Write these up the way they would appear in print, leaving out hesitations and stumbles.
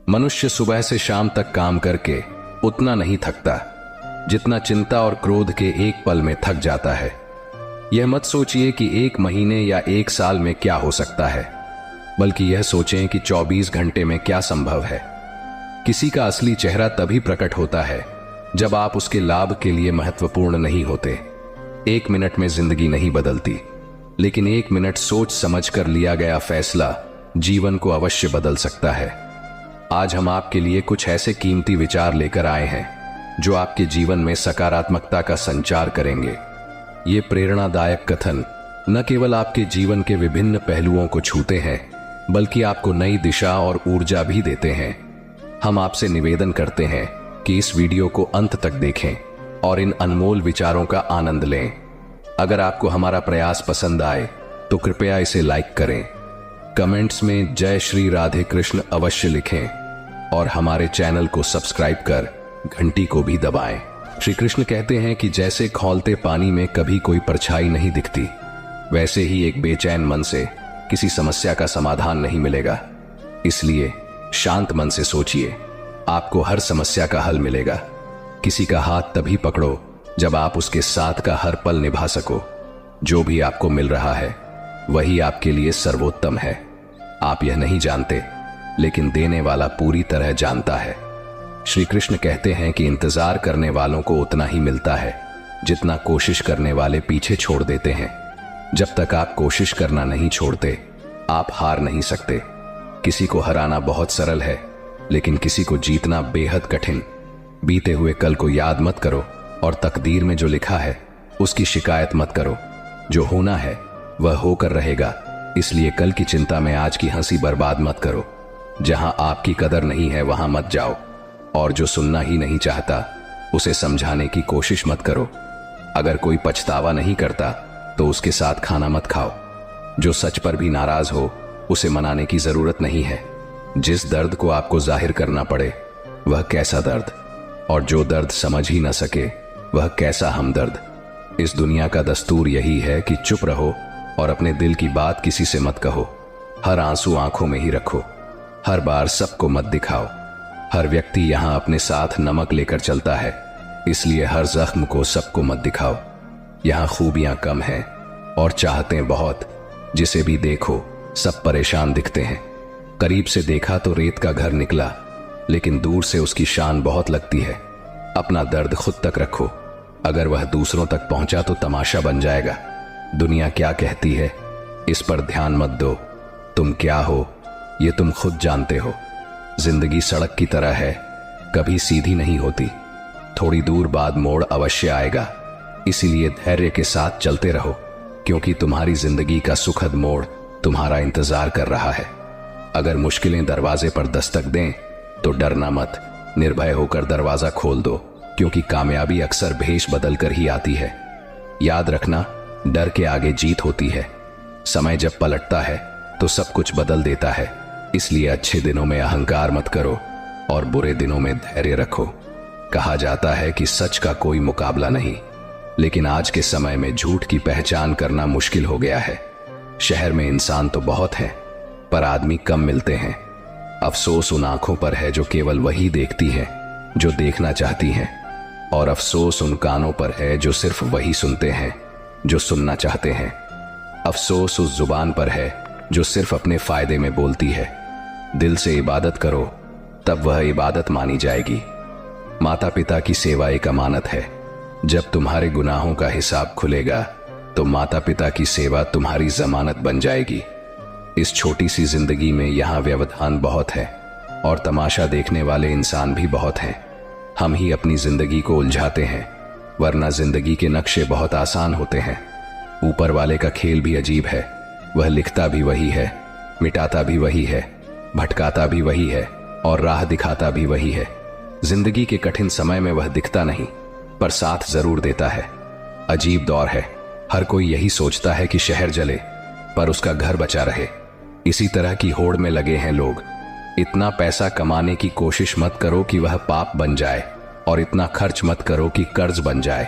मनुष्य सुबह से शाम तक काम करके उतना नहीं थकता जितना चिंता और क्रोध के एक पल में थक जाता है। यह मत सोचिए कि 1 महीने या 1 साल में क्या हो सकता है, बल्कि यह सोचें कि 24 घंटे में क्या संभव है। किसी का असली चेहरा तभी प्रकट होता है जब आप उसके लाभ के लिए महत्वपूर्ण नहीं होते। 1 मिनट में जिंदगी नहीं बदलती, लेकिन 1 मिनट सोच समझ कर लिया गया फैसला जीवन को अवश्य बदल सकता है। आज हम आपके लिए कुछ ऐसे कीमती विचार लेकर आए हैं जो आपके जीवन में सकारात्मकता का संचार करेंगे। ये प्रेरणादायक कथन न केवल आपके जीवन के विभिन्न पहलुओं को छूते हैं, बल्कि आपको नई दिशा और ऊर्जा भी देते हैं। हम आपसे निवेदन करते हैं कि इस वीडियो को अंत तक देखें और इन अनमोल विचारों का आनंद लें। अगर आपको हमारा प्रयास पसंद आए तो कृपया इसे लाइक करें, कमेंट्स में जय श्री राधे कृष्ण अवश्य लिखें और हमारे चैनल को सब्सक्राइब कर घंटी को भी दबाएं। श्री कृष्ण कहते हैं कि जैसे खौलते पानी में कभी कोई परछाई नहीं दिखती, वैसे ही एक बेचैन मन से किसी समस्या का समाधान नहीं मिलेगा। इसलिए शांत मन से सोचिए, आपको हर समस्या का हल मिलेगा। किसी का हाथ तभी पकड़ो जब आप उसके साथ का हर पल निभा सको। जो भी आपको मिल रहा है वही आपके लिए सर्वोत्तम है। आप यह नहीं जानते, लेकिन देने वाला पूरी तरह जानता है। श्री कृष्ण कहते हैं कि इंतजार करने वालों को उतना ही मिलता है जितना कोशिश करने वाले पीछे छोड़ देते हैं। जब तक आप कोशिश करना नहीं छोड़ते, आप हार नहीं सकते। किसी को हराना बहुत सरल है, लेकिन किसी को जीतना बेहद कठिन। बीते हुए कल को याद मत करो और तकदीर में जो लिखा है उसकी शिकायत मत करो। जो होना है वह होकर रहेगा, इसलिए कल की चिंता में आज की हंसी बर्बाद मत करो। जहां आपकी कदर नहीं है वहां मत जाओ, और जो सुनना ही नहीं चाहता उसे समझाने की कोशिश मत करो। अगर कोई पछतावा नहीं करता तो उसके साथ खाना मत खाओ। जो सच पर भी नाराज हो उसे मनाने की जरूरत नहीं है। जिस दर्द को आपको जाहिर करना पड़े वह कैसा दर्द, और जो दर्द समझ ही न सके वह कैसा हमदर्द। इस दुनिया का दस्तूर यही है कि चुप रहो और अपने दिल की बात किसी से मत कहो। हर आंसू आंखों में ही रखो, हर बार सबको मत दिखाओ। हर व्यक्ति यहां अपने साथ नमक लेकर चलता है, इसलिए हर जख्म को सबको मत दिखाओ। यहां खूबियां कम हैं और चाहते बहुत। जिसे भी देखो सब परेशान दिखते हैं। करीब से देखा तो रेत का घर निकला, लेकिन दूर से उसकी शान बहुत लगती है। अपना दर्द खुद तक रखो, अगर वह दूसरों तक पहुंचा तो तमाशा बन जाएगा। दुनिया क्या कहती है इस पर ध्यान मत दो। तुम क्या हो ये तुम खुद जानते हो। जिंदगी सड़क की तरह है, कभी सीधी नहीं होती। थोड़ी दूर बाद मोड़ अवश्य आएगा, इसीलिए धैर्य के साथ चलते रहो, क्योंकि तुम्हारी जिंदगी का सुखद मोड़ तुम्हारा इंतजार कर रहा है। अगर मुश्किलें दरवाजे पर दस्तक दें तो डरना मत, निर्भय होकर दरवाजा खोल दो, क्योंकि कामयाबी अक्सर भेष बदल कर ही आती है। याद रखना, डर के आगे जीत होती है। समय जब पलटता है तो सब कुछ बदल देता है, इसलिए अच्छे दिनों में अहंकार मत करो और बुरे दिनों में धैर्य रखो। कहा जाता है कि सच का कोई मुकाबला नहीं, लेकिन आज के समय में झूठ की पहचान करना मुश्किल हो गया है। शहर में इंसान तो बहुत हैं, पर आदमी कम मिलते हैं। अफसोस उन आंखों पर है जो केवल वही देखती हैं जो देखना चाहती हैं, और अफसोस उन कानों पर है जो सिर्फ वही सुनते हैं जो सुनना चाहते हैं। अफसोस उस जुबान पर है जो सिर्फ अपने फायदे में बोलती है। दिल से इबादत करो, तब वह इबादत मानी जाएगी। माता पिता की सेवा एक अमानत है। जब तुम्हारे गुनाहों का हिसाब खुलेगा तो माता पिता की सेवा तुम्हारी जमानत बन जाएगी। इस छोटी सी जिंदगी में यहाँ व्यवधान बहुत है और तमाशा देखने वाले इंसान भी बहुत हैं। हम ही अपनी जिंदगी को उलझाते हैं, वरना जिंदगी के नक्शे बहुत आसान होते हैं। ऊपर वाले का खेल भी अजीब है, वह लिखता भी वही है, मिटाता भी वही है, भटकाता भी वही है और राह दिखाता भी वही है। जिंदगी के कठिन समय में वह दिखता नहीं, पर साथ जरूर देता है। अजीब दौर है, हर कोई यही सोचता है कि शहर जले पर उसका घर बचा रहे। इसी तरह की होड़ में लगे हैं लोग। इतना पैसा कमाने की कोशिश मत करो कि वह पाप बन जाए, और इतना खर्च मत करो कि कर्ज बन जाए।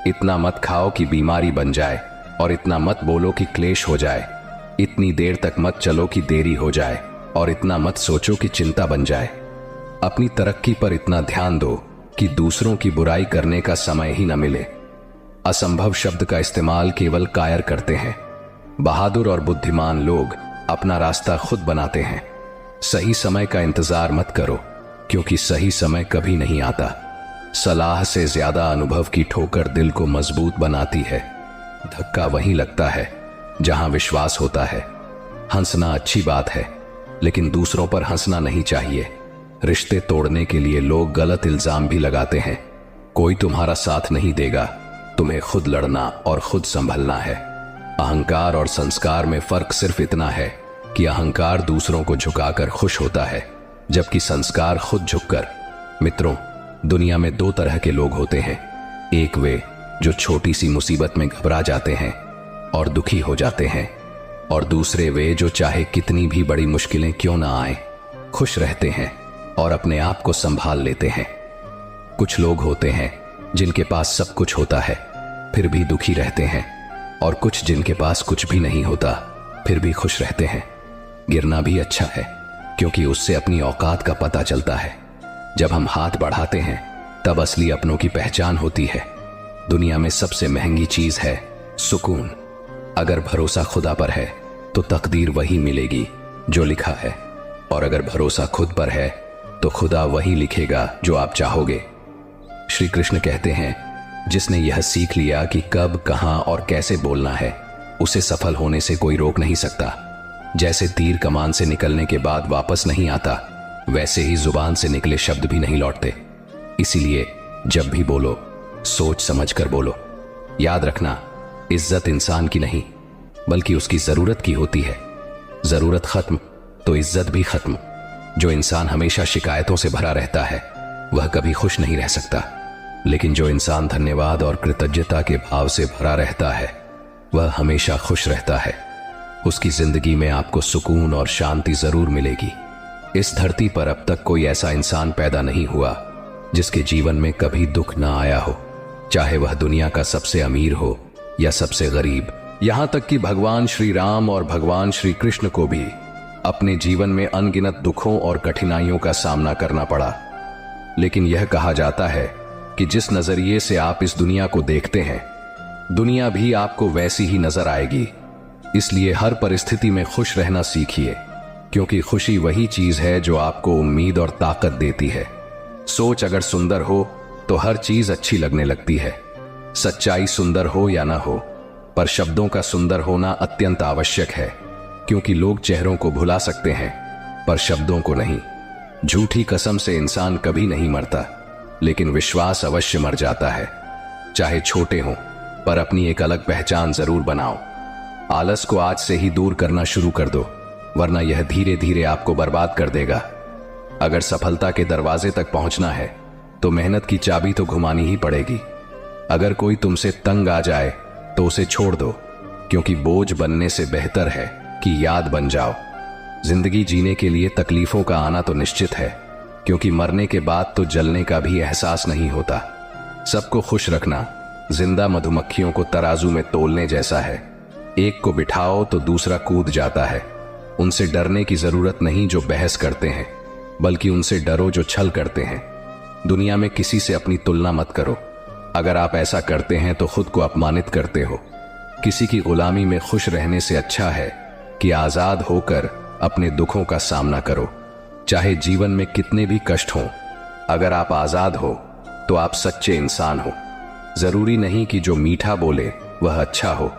इतना मत खाओ कि बीमारी बन जाए, और इतना मत बोलो कि क्लेश हो जाए। इतनी देर तक मत चलो कि देरी हो जाए, और इतना मत सोचो कि चिंता बन जाए। अपनी तरक्की पर इतना ध्यान दो कि दूसरों की बुराई करने का समय ही न मिले। असंभव शब्द का इस्तेमाल केवल कायर करते हैं। बहादुर और बुद्धिमान लोग अपना रास्ता खुद बनाते हैं। सही समय का इंतजार मत करो, क्योंकि सही समय कभी नहीं आता। सलाह से ज्यादा अनुभव की ठोकर दिल को मजबूत बनाती है। धक्का वहीं लगता है जहां विश्वास होता है। हंसना अच्छी बात है, लेकिन दूसरों पर हंसना नहीं चाहिए। रिश्ते तोड़ने के लिए लोग गलत इल्जाम भी लगाते हैं। कोई तुम्हारा साथ नहीं देगा, तुम्हें खुद लड़ना और खुद संभलना है। अहंकार और संस्कार में फर्क सिर्फ इतना है कि अहंकार दूसरों को झुकाकर खुश होता है, जबकि संस्कार खुद झुककर। मित्रों, दुनिया में दो तरह के लोग होते हैं। एक वे जो छोटी सी मुसीबत में घबरा जाते हैं और दुखी हो जाते हैं, और दूसरे वे जो चाहे कितनी भी बड़ी मुश्किलें क्यों ना आए, खुश रहते हैं और अपने आप को संभाल लेते हैं। कुछ लोग होते हैं जिनके पास सब कुछ होता है फिर भी दुखी रहते हैं, और कुछ जिनके पास कुछ भी नहीं होता फिर भी खुश रहते हैं। गिरना भी अच्छा है, क्योंकि उससे अपनी औकात का पता चलता है। जब हम हाथ बढ़ाते हैं तब असली अपनों की पहचान होती है। दुनिया में सबसे महंगी चीज है सुकून। अगर भरोसा खुदा पर है तो तकदीर वही मिलेगी जो लिखा है, और अगर भरोसा खुद पर है तो खुदा वही लिखेगा जो आप चाहोगे। श्री कृष्ण कहते हैं, जिसने यह सीख लिया कि कब, कहां और कैसे बोलना है, उसे सफल होने से कोई रोक नहीं सकता। जैसे तीर कमान से निकलने के बाद वापस नहीं आता, वैसे ही जुबान से निकले शब्द भी नहीं लौटते। इसीलिए जब भी बोलो, सोच समझ कर बोलो। याद रखना, इज्जत इंसान की नहीं बल्कि उसकी जरूरत की होती है। जरूरत खत्म तो इज्जत भी खत्म। जो इंसान हमेशा शिकायतों से भरा रहता है वह कभी खुश नहीं रह सकता, लेकिन जो इंसान धन्यवाद और कृतज्ञता के भाव से भरा रहता है वह हमेशा खुश रहता है। उसकी जिंदगी में आपको सुकून और शांति जरूर मिलेगी। इस धरती पर अब तक कोई ऐसा इंसान पैदा नहीं हुआ जिसके जीवन में कभी दुख ना आया हो, चाहे वह दुनिया का सबसे अमीर हो या सबसे गरीब। यहां तक कि भगवान श्री राम और भगवान श्री कृष्ण को भी अपने जीवन में अनगिनत दुखों और कठिनाइयों का सामना करना पड़ा। लेकिन यह कहा जाता है कि जिस नजरिए से आप इस दुनिया को देखते हैं, दुनिया भी आपको वैसी ही नजर आएगी। इसलिए हर परिस्थिति में खुश रहना सीखिए, क्योंकि खुशी वही चीज है जो आपको उम्मीद और ताकत देती है। सोच अगर सुंदर हो तो हर चीज अच्छी लगने लगती है। सच्चाई सुंदर हो या ना हो, पर शब्दों का सुंदर होना अत्यंत आवश्यक है, क्योंकि लोग चेहरों को भुला सकते हैं पर शब्दों को नहीं। झूठी कसम से इंसान कभी नहीं मरता, लेकिन विश्वास अवश्य मर जाता है। चाहे छोटे हों, पर अपनी एक अलग पहचान जरूर बनाओ। आलस को आज से ही दूर करना शुरू कर दो, वरना यह धीरे धीरे आपको बर्बाद कर देगा। अगर सफलता के दरवाजे तक पहुंचना है तो मेहनत की चाबी तो घुमानी ही पड़ेगी। अगर कोई तुमसे तंग आ जाए तो उसे छोड़ दो, क्योंकि बोझ बनने से बेहतर है कि याद बन जाओ। जिंदगी जीने के लिए तकलीफों का आना तो निश्चित है, क्योंकि मरने के बाद तो जलने का भी एहसास नहीं होता। सबको खुश रखना जिंदा मधुमक्खियों को तराजू में तोलने जैसा है। एक को बिठाओ तो दूसरा कूद जाता है। उनसे डरने की जरूरत नहीं जो बहस करते हैं, बल्कि उनसे डरो जो छल करते हैं। दुनिया में किसी से अपनी तुलना मत करो। अगर आप ऐसा करते हैं तो खुद को अपमानित करते हो। किसी की गुलामी में खुश रहने से अच्छा है कि आजाद होकर अपने दुखों का सामना करो। चाहे जीवन में कितने भी कष्ट हों, अगर आप आजाद हो तो आप सच्चे इंसान हो। जरूरी नहीं कि जो मीठा बोले वह अच्छा हो।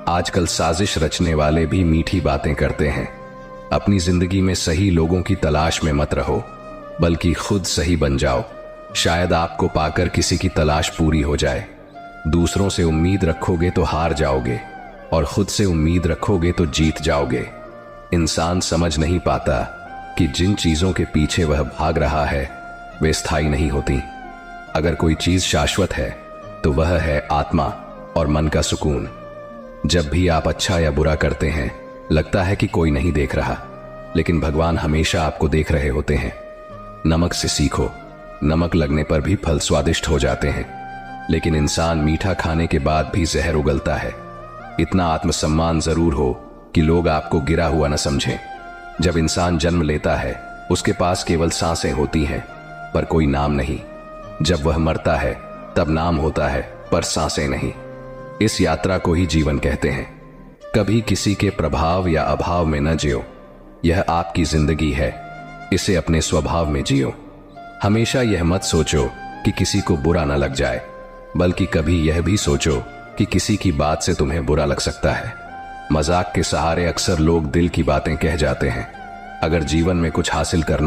आजकल साजिश रचने वाले भी मीठी बातें करते हैं। अपनी जिंदगी में सही लोगों की तलाश में मत रहो, बल्कि खुद सही बन जाओ। शायद आपको पाकर किसी की तलाश पूरी हो जाए। दूसरों से उम्मीद रखोगे तो हार जाओगे, और खुद से उम्मीद रखोगे तो जीत जाओगे। इंसान समझ नहीं पाता कि जिन चीजों के पीछे वह भाग रहा है वे स्थायी नहीं होती। अगर कोई चीज शाश्वत है तो वह है आत्मा और मन का सुकून। जब भी आप अच्छा या बुरा करते हैं, लगता है कि कोई नहीं देख रहा, लेकिन भगवान हमेशा आपको देख रहे होते हैं। नमक से सीखो, नमक लगने पर भी फल स्वादिष्ट हो जाते हैं, लेकिन इंसान मीठा खाने के बाद भी जहर उगलता है। इतना आत्मसम्मान जरूर हो कि लोग आपको गिरा हुआ न समझें। जब इंसान जन्म लेता है, उसके पास केवल सांसें होती हैं, पर कोई नाम नहीं। जब वह मरता है तब नाम होता है, पर सांसें नहीं। इस यात्रा को ही जीवन कहते हैं। कभी किसी के प्रभाव या अभाव में न जियो। यह आपकी जिंदगी है, इसे अपने स्वभाव में जियो। हमेशा यह मत सोचो कि किसी को बुरा न लग जाए, बल्कि कभी यह भी सोचो कि किसी की बात से तुम्हें बुरा लग सकता है। मजाक के सहारे अक्सर लोग दिल की बातें कह जाते हैं। अगर जीवन में कुछ हासिल करना